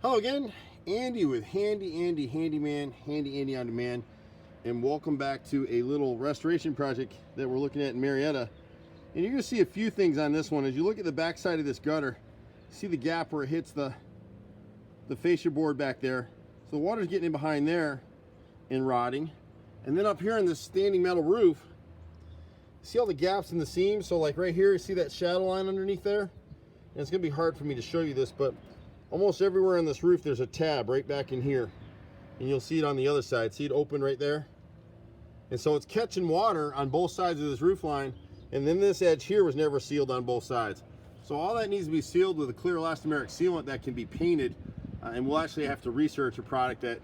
Hello again, Andy with Handy Andy Handyman, Handy Andy on Demand, and welcome back to a little restoration project that we're looking at in Marietta. And you're going to see a few things on this one. As you look at the back side of this gutter, see the gap where it hits the fascia board back there. So the water's getting in behind there and rotting. And then up here on this standing metal roof, see all the gaps in the seams? So like right here, you see that shadow line underneath there? And it's going to be hard for me to show you this, but almost everywhere on this roof there's a tab right back in here, and you'll see it on the other side. See it open right there? And so it's catching water on both sides of this roof line, and then this edge here was never sealed on both sides. So all that needs to be sealed with a clear elastomeric sealant that can be painted, and we'll actually have to research a product that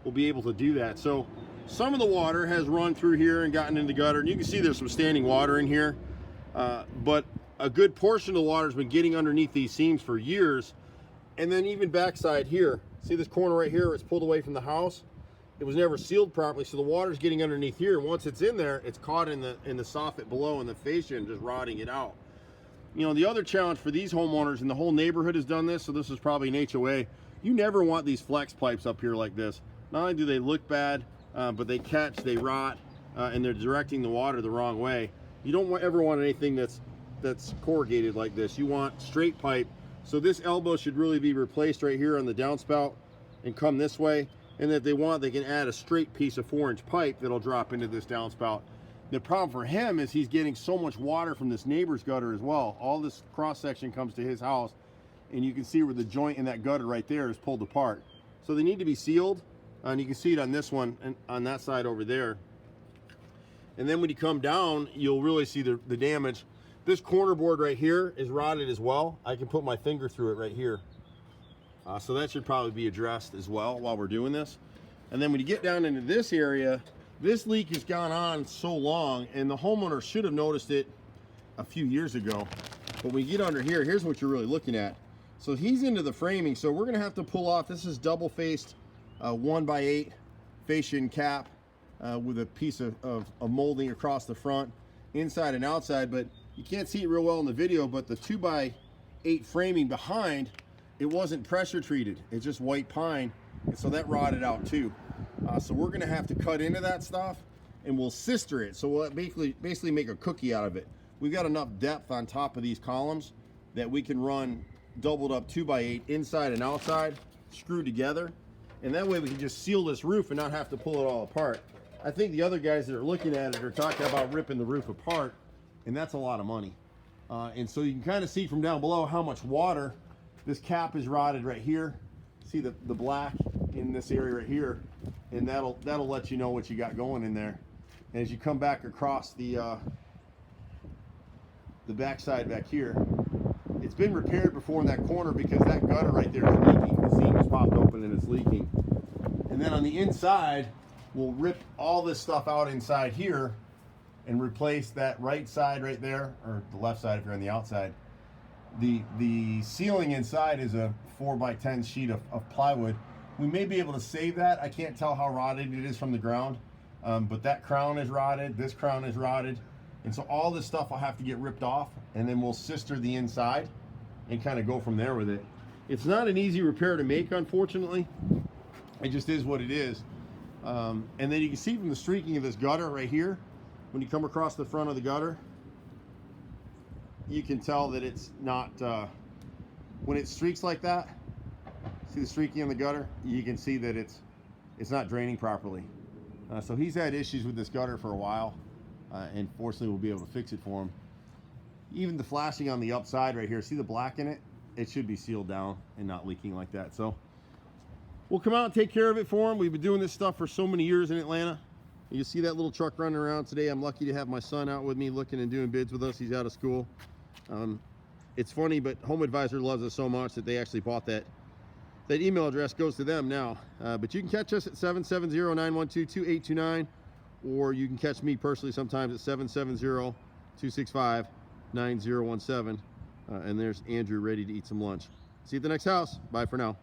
will be able to do that. So some of the water has run through here and gotten in the gutter, and you can see there's some standing water in here, but a good portion of the water has been getting underneath these seams for years. And then even backside here, see this corner right here, it's pulled away from the house. It was never sealed properly, so the water's getting underneath here. And once it's in there, it's caught in the soffit below and the fascia and just rotting it out. You know, the other challenge for these homeowners, and the whole neighborhood has done this, so this is probably an HOA, you never want these flex pipes up here like this. Not only do they look bad, but they catch, they rot, and they're directing the water the wrong way. You don't ever want anything that's corrugated like this. You want straight pipe. So this elbow should really be replaced right here on the downspout and come this way. And if they want, they can add a straight piece of 4-inch pipe that'll drop into this downspout. The problem for him is he's getting so much water from this neighbor's gutter as well. All this cross section comes to his house, and you can see where the joint in that gutter right there is pulled apart. So they need to be sealed, and you can see it on this one and on that side over there. And then when you come down, you'll really see the damage. This corner board right here is rotted as well. I can put my finger through it right here. So that should probably be addressed as well while we're doing this. And then when you get down into this area, this leak has gone on so long, and the homeowner should have noticed it a few years ago. But when you get under here, here's what you're really looking at. So he's into the framing, so we're gonna have to pull off, this is double-faced 1x8 fascia and cap with a piece of molding across the front, inside and outside. But you can't see it real well in the video, but the 2x8 framing behind, it wasn't pressure treated. It's just white pine, and so that rotted out too. So we're gonna have to cut into that stuff, and we'll sister it. So we'll basically make a cookie out of it. We've got enough depth on top of these columns that we can run doubled up 2x8 inside and outside, screwed together, and that way we can just seal this roof and not have to pull it all apart. I think the other guys that are looking at it are talking about ripping the roof apart, and that's a lot of money. And so you can kind of see from down below how much water. This cap is rotted right here. See the black in this area right here, and that'll let you know what you got going in there. And as you come back across the backside back here, it's been repaired before in that corner because that gutter right there is leaking. The seam is popped open and it's leaking. And then on the inside, we'll rip all this stuff out inside here and replace that right side right there, or the left side if you're on the outside. The ceiling inside is a 4x10 sheet of plywood. We may be able to save that. I can't tell how rotted it is from the ground, but that crown is rotted, this crown is rotted, and so all this stuff will have to get ripped off, and then we'll sister the inside and kind of go from there with it. It's not an easy repair to make, unfortunately. It just is what it is. And then you can see from the streaking of this gutter right here, when you come across the front of the gutter, you can tell that it's not, when it streaks like that, see the streaking in the gutter, you can see that it's not draining properly. So he's had issues with this gutter for a while, and fortunately we'll be able to fix it for him. Even the flashing on the upside right here, see the black in it? It should be sealed down and not leaking like that. So we'll come out and take care of it for him. We've been doing this stuff for so many years in Atlanta. You see that little truck running around today. I'm lucky to have my son out with me looking and doing bids with us. He's out of school. It's funny, but Home Advisor loves us so much that they actually bought that email address goes to them now. But you can catch us at 770-912-2829, or you can catch me personally sometimes at 770-265-9017. And there's Andrew ready to eat some lunch. See you at the next house. Bye for now.